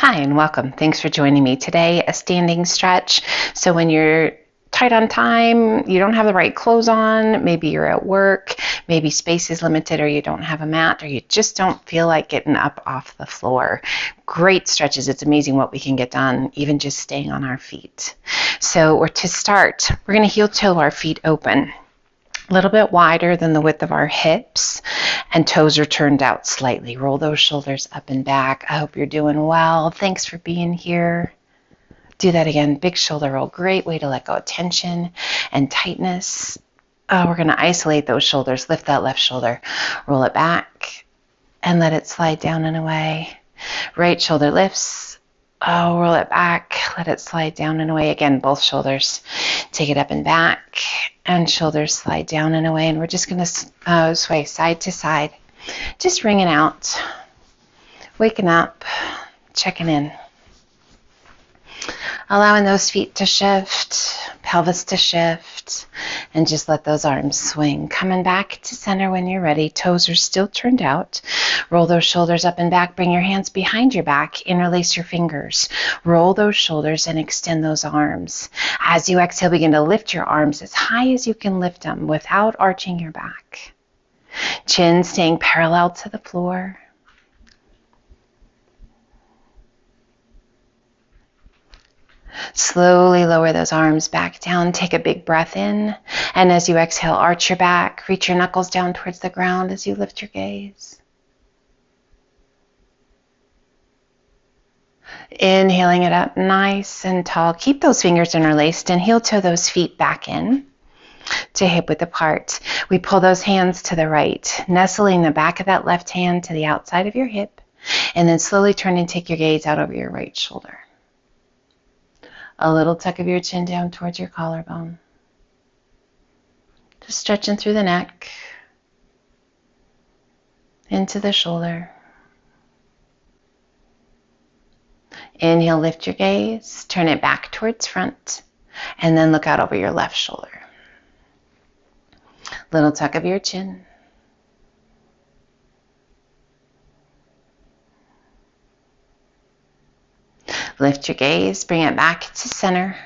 Hi and welcome. Thanks for joining me today. A standing stretch. So when you're tight on time, you don't have the right clothes on, maybe you're at work, maybe space is limited, or you don't have a mat, or you just don't feel like getting up off the floor. Great stretches. It's amazing what we can get done, even just staying on our feet. So to start, we're going to heel toe our feet open, a little bit wider than the width of our hips, and toes are turned out slightly. Roll those shoulders up and back. I hope you're doing well. Thanks for being here. Do that again. Big shoulder roll. Great way to let go of tension and tightness. We're going to isolate those shoulders. Lift that left shoulder. Roll it back and let it slide down and away. Right shoulder lifts. Roll it back. Let it slide down and away. Again, both shoulders. Take it up and back. And shoulders slide down and away. And we're just going to sway side to side. Just ringing out. Waking up. Checking in. Allowing those feet to shift, pelvis to shift, and just let those arms swing. Coming back to center when you're ready. Toes are still turned out. Roll those shoulders up and back. Bring your hands behind your back. Interlace your fingers. Roll those shoulders and extend those arms. As you exhale, begin to lift your arms as high as you can lift them without arching your back. Chin staying parallel to the floor. Slowly lower those arms back down. Take a big breath in. And as you exhale, arch your back. Reach your knuckles down towards the ground as you lift your gaze. Inhaling it up nice and tall. Keep those fingers interlaced and heel toe those feet back in to hip width apart. We pull those hands to the right, nestling the back of that left hand to the outside of your hip, and then slowly turn and take your gaze out over your right shoulder. A little tuck of your chin down towards your collarbone. Just stretching through the neck, into the shoulder. Inhale, lift your gaze, turn it back towards front, and then look out over your left shoulder. Little tuck of your chin. Lift your gaze, bring it back to center.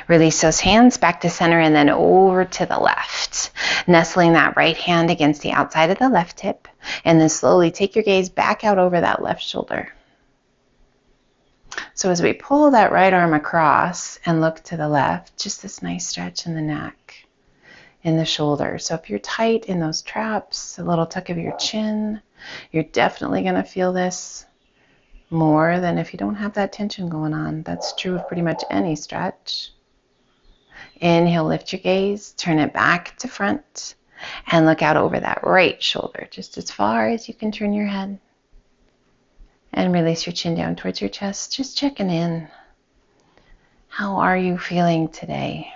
Release those hands back to center and then over to the left. Nestling that right hand against the outside of the left hip. And then slowly take your gaze back out over that left shoulder. So as we pull that right arm across and look to the left, just this nice stretch in the neck, in the shoulder. So if you're tight in those traps, a little tuck of your chin, you're definitely going to feel this more than if you don't have that tension going on. That's true of pretty much any stretch. Inhale, lift your gaze, turn it back to front, and look out over that right shoulder, just as far as you can turn your head. And release your chin down towards your chest, just checking in. How are you feeling today?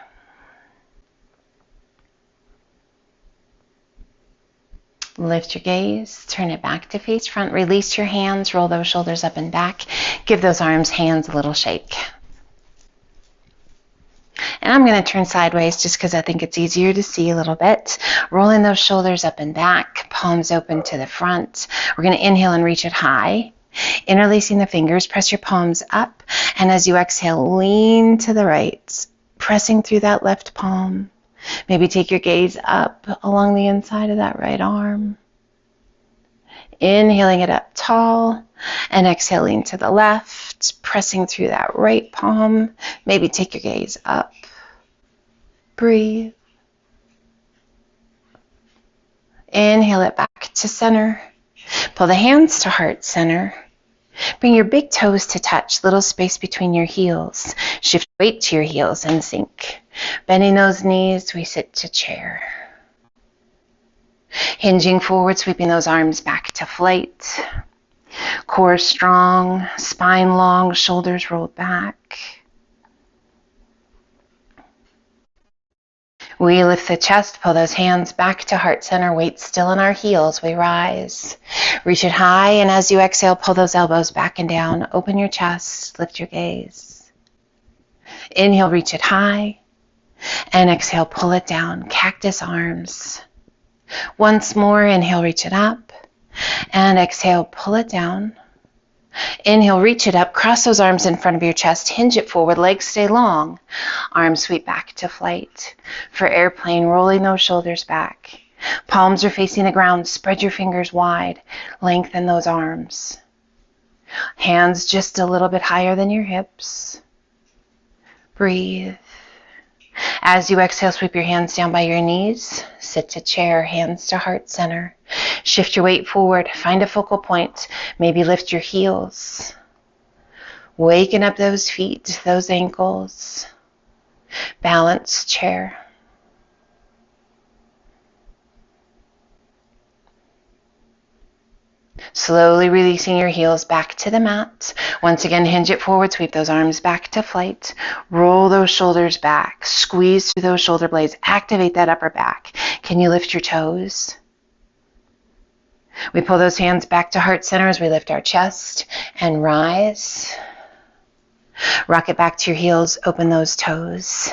Lift your gaze, turn it back to face front, release your hands, roll those shoulders up and back, give those hands a little shake. And I'm going to turn sideways just because I think it's easier to see a little bit. Rolling those shoulders up and back, palms open to the front. We're going to inhale and reach it high. Interlacing the fingers, press your palms up, and as you exhale, lean to the right, pressing through that left palm. Maybe take your gaze up along the inside of that right arm. Inhaling it up tall and exhaling to the left, pressing through that right palm. Maybe take your gaze up. Breathe. Inhale it back to center. Pull the hands to heart center. Bring your big toes to touch, little space between your heels. Shift weight to your heels and sink. Bending those knees, we sit to chair. Hinging forward, sweeping those arms back to flight. Core strong, spine long, shoulders rolled back. We lift the chest, pull those hands back to heart center, weight still in our heels, we rise. Reach it high, and as you exhale, pull those elbows back and down. Open your chest, lift your gaze. Inhale, reach it high, and exhale, pull it down, cactus arms. Once more, inhale, reach it up, and exhale, pull it down. Inhale, reach it up, cross those arms in front of your chest, hinge it forward, legs stay long. Arms sweep back to flight. For airplane, rolling those shoulders back. Palms are facing the ground, spread your fingers wide, lengthen those arms. Hands just a little bit higher than your hips. Breathe. As you exhale, sweep your hands down by your knees. Sit to chair, hands to heart center. Shift your weight forward. Find a focal point. Maybe lift your heels. Waken up those feet, those ankles. Balance chair. Slowly releasing your heels back to the mat. Once again, hinge it forward, sweep those arms back to flight. Roll those shoulders back. Squeeze through those shoulder blades. Activate that upper back. Can you lift your toes? We pull those hands back to heart center as we lift our chest and rise. Rock it back to your heels. Open those toes.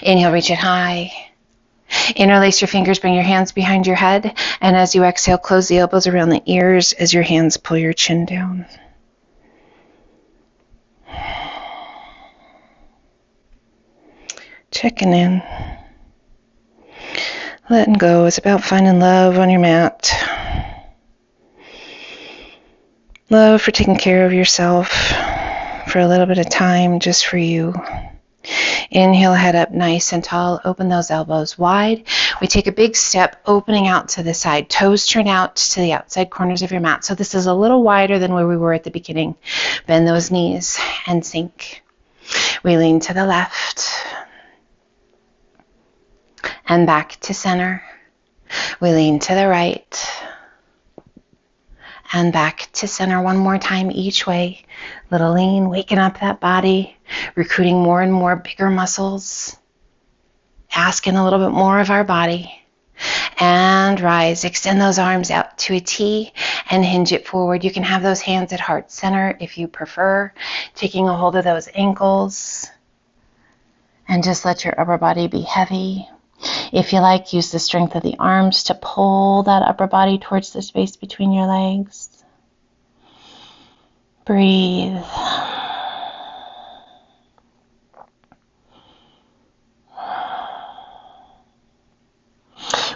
Inhale, reach it high. Interlace your fingers, bring your hands behind your head, and as you exhale, close the elbows around the ears as your hands pull your chin down. Checking in. Letting go is about finding love on your mat. Love for taking care of yourself for a little bit of time just for you. Inhale, head up nice and tall. Open those elbows wide. We take a big step, opening out to the side. Toes turn out to the outside corners of your mat. So this is a little wider than where we were at the beginning. Bend those knees and sink. We lean to the left and back to center. We lean to the right and back to center one more time each way. Little lean, waking up that body, recruiting more and more bigger muscles, asking a little bit more of our body. And rise, extend those arms out to a T and hinge it forward. You can have those hands at heart center if you prefer, taking a hold of those ankles and just let your upper body be heavy. If you like, use the strength of the arms to pull that upper body towards the space between your legs. Breathe.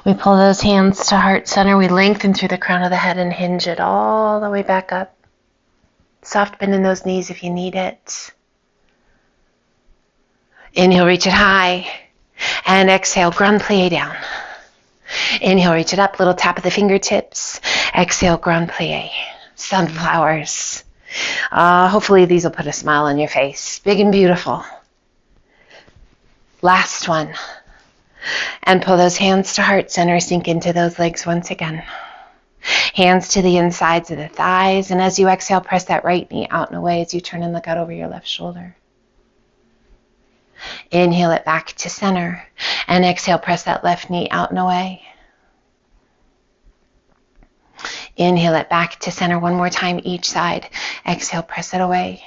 We pull those hands to heart center. We lengthen through the crown of the head and hinge it all the way back up. Soft bend in those knees if you need it. Inhale, reach it high. And exhale, grand plie down. Inhale, reach it up, little tap of the fingertips. Exhale, grand plie. Sunflowers. Hopefully these will put a smile on your face. Big and beautiful. Last one. And pull those hands to heart center. Sink into those legs once again. Hands to the insides of the thighs. And as you exhale, press that right knee out and away as you turn and look out over your left shoulder. Inhale it back to center. And exhale, press that left knee out and away. Inhale it back to center one more time each side. Exhale, press it away.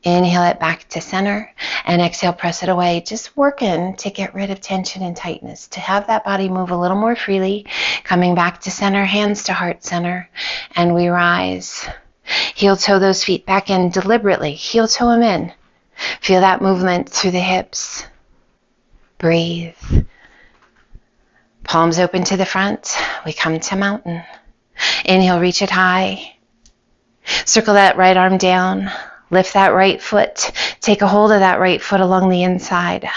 Inhale it back to center. And exhale, press it away. Just working to get rid of tension and tightness, to have that body move a little more freely. Coming back to center, hands to heart center. And we rise. Heel toe those feet back in deliberately. Heel toe them in. Feel that movement through the hips. Breathe. Palms open to the front. We come to mountain. Inhale, reach it high. Circle that right arm down. Lift that right foot. Take a hold of that right foot along the inside.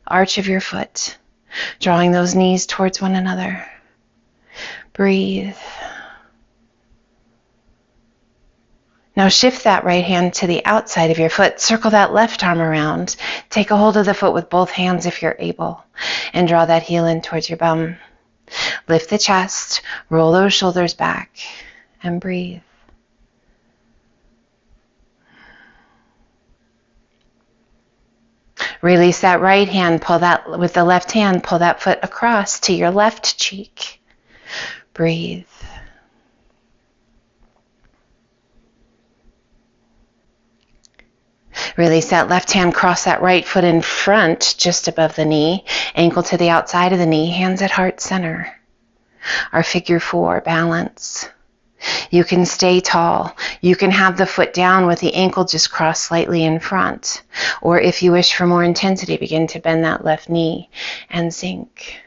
Arch of your foot. Drawing those knees towards one another. Breathe. Now shift that right hand to the outside of your foot. Circle that left arm around. Take a hold of the foot with both hands if you're able. And draw that heel in towards your bum. Lift the chest. Roll those shoulders back. And breathe. Release that right hand. Pull that with the left hand. Pull that foot across to your left cheek. Breathe. Release that left hand, cross that right foot in front, just above the knee, ankle to the outside of the knee, hands at heart center. our figure 4 balance. You can stay tall. You can have the foot down with the ankle just crossed slightly in front. Or if you wish for more intensity, begin to bend that left knee and sink.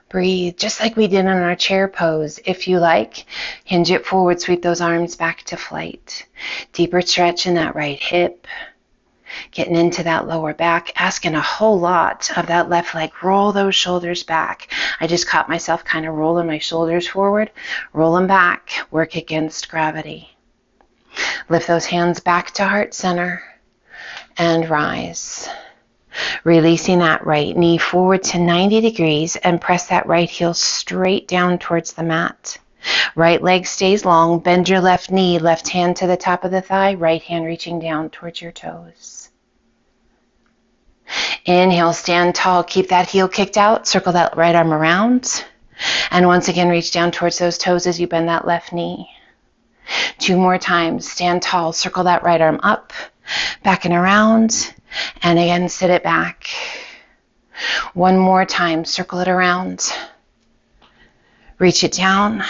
Breathe, just like we did in our chair pose. If you like, hinge it forward, sweep those arms back to flight. Deeper stretch in that right hip. Getting into that lower back, asking a whole lot of that left leg. Roll those shoulders back. I just caught myself kind of rolling my shoulders forward. Roll them back. Work against gravity. Lift those hands back to heart center and rise. Releasing that right knee forward to 90 degrees and press that right heel straight down towards the mat. Right leg stays long. Bend your left knee, left hand to the top of the thigh, right hand reaching down towards your toes. Inhale, stand tall. Keep that heel kicked out. Circle that right arm around. And once again, reach down towards those toes as you bend that left knee. 2 more times. Stand tall. Circle that right arm up, back and around. And again, sit it back. 1 more time. Circle it around. Reach it down.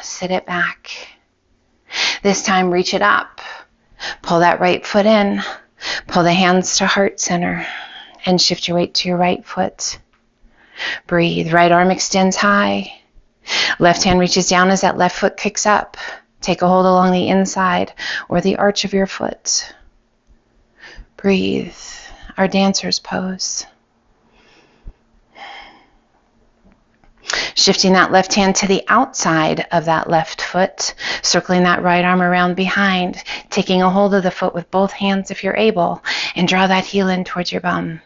Sit it back. This time, reach it up. Pull that right foot in. Pull the hands to heart center. And shift your weight to your right foot. Breathe. Right arm extends high. Left hand reaches down as that left foot kicks up. Take a hold along the inside or the arch of your foot. Breathe. Our dancer's pose. Shifting that left hand to the outside of that left foot, circling that right arm around behind, taking a hold of the foot with both hands if you're able, and draw that heel in towards your bum.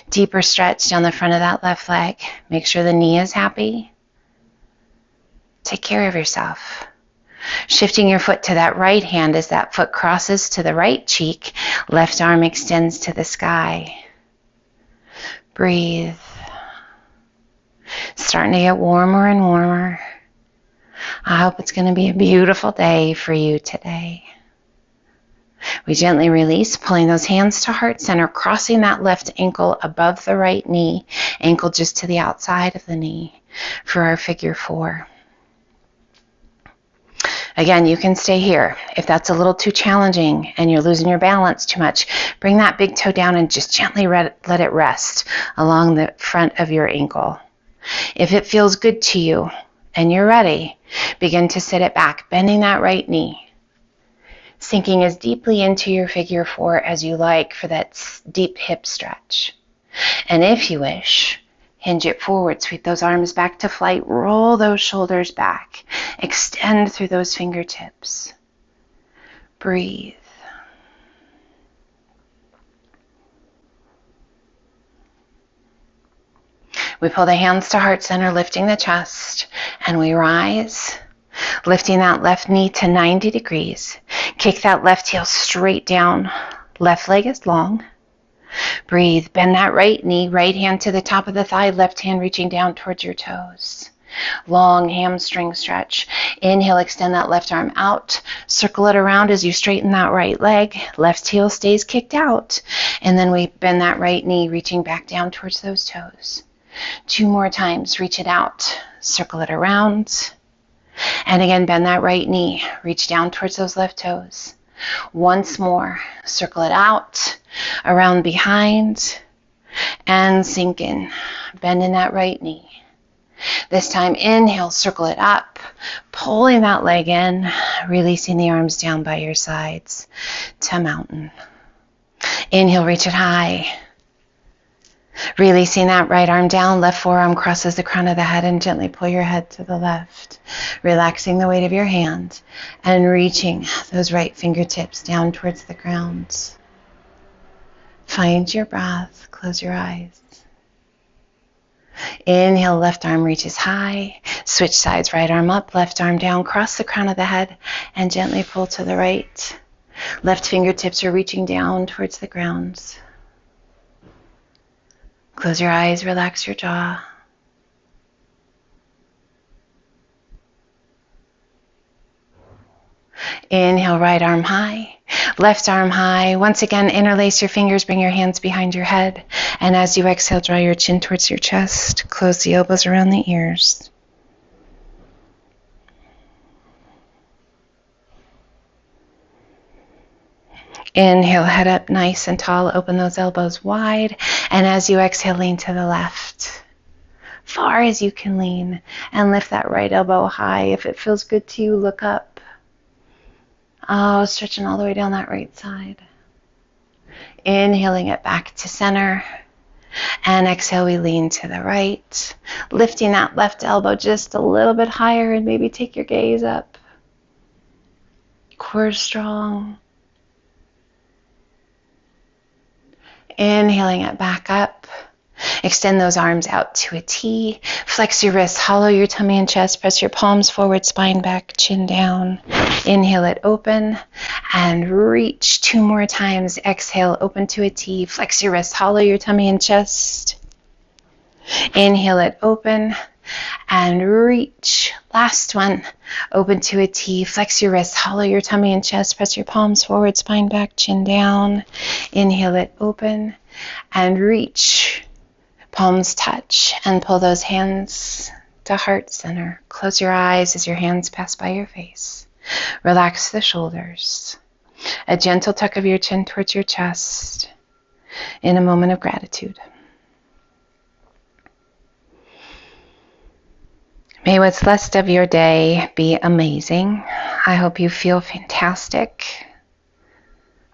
Deeper stretch down the front of that left leg. Make sure the knee is happy. Take care of yourself. Shifting your foot to that right hand as that foot crosses to the right cheek, left arm extends to the sky. Breathe. Starting to get warmer and warmer. I hope it's going to be a beautiful day for you today. We gently release, pulling those hands to heart center, crossing that left ankle above the right knee, ankle just to the outside of the knee for our figure 4. Again, you can stay here. If that's a little too challenging and you're losing your balance too much, bring that big toe down and just gently let it rest along the front of your ankle. If it feels good to you and you're ready, begin to sit it back, bending that right knee, sinking as deeply into your figure 4 as you like for that deep hip stretch. And if you wish, hinge it forward, sweep those arms back to flight, roll those shoulders back, extend through those fingertips. Breathe. We pull the hands to heart center, lifting the chest, and we rise, lifting that left knee to 90 degrees. Kick that left heel straight down. Left leg is long. Breathe. Bend that right knee, right hand to the top of the thigh, left hand reaching down towards your toes. Long hamstring stretch. Inhale, extend that left arm out. Circle it around as you straighten that right leg. Left heel stays kicked out. And then we bend that right knee, reaching back down towards those toes. 2 more times. Reach it out. Circle it around. And again, bend that right knee. Reach down towards those left toes. Once more. Circle it out. Around behind. And sink in. Bend in that right knee. This time, inhale, circle it up, pulling that leg in, releasing the arms down by your sides to mountain. Inhale, reach it high. Releasing that right arm down, left forearm crosses the crown of the head and gently pull your head to the left. Relaxing the weight of your hand and reaching those right fingertips down towards the ground. Find your breath, close your eyes. Inhale, left arm reaches high. Switch sides, right arm up, left arm down, cross the crown of the head, and gently pull to the right. Left fingertips are reaching down towards the ground. Close your eyes, relax your jaw. Inhale, right arm high, left arm high. Once again, interlace your fingers, bring your hands behind your head. And as you exhale, draw your chin towards your chest. Close the elbows around the ears. Inhale, head up nice and tall. Open those elbows wide. And as you exhale, lean to the left. Far as you can lean. And lift that right elbow high. If it feels good to you, look up. Oh, stretching all the way down that right side. Inhaling it back to center. And exhale, we lean to the right. Lifting that left elbow just a little bit higher and maybe take your gaze up. Core strong. Inhaling it back up. Extend those arms out to a T. Flex your wrists, hollow your tummy and chest. Press your palms forward, spine back, chin down. Inhale it open and reach 2 more times. Exhale, open to a T. Flex your wrists, hollow your tummy and chest. Inhale it open and reach. Last one. Open to a T. Flex your wrists, hollow your tummy and chest. Press your palms forward, spine back, chin down. Inhale it open and reach. Palms touch and pull those hands to heart center. Close your eyes as your hands pass by your face. Relax the shoulders. A gentle tuck of your chin towards your chest in a moment of gratitude. May what's left of your day be amazing. I hope you feel fantastic.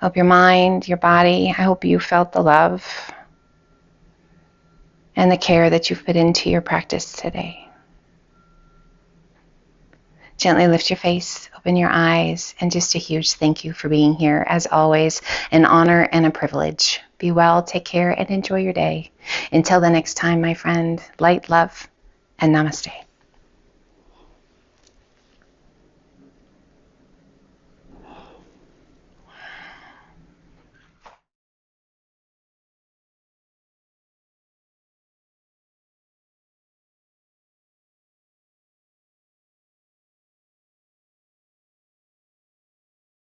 I hope your mind, your body, I hope you felt the love and the care that you've put into your practice today. Gently lift your face, open your eyes, and just a huge thank you for being here. As always, an honor and a privilege. Be well, take care, and enjoy your day. Until the next time, my friend, light, love, and namaste.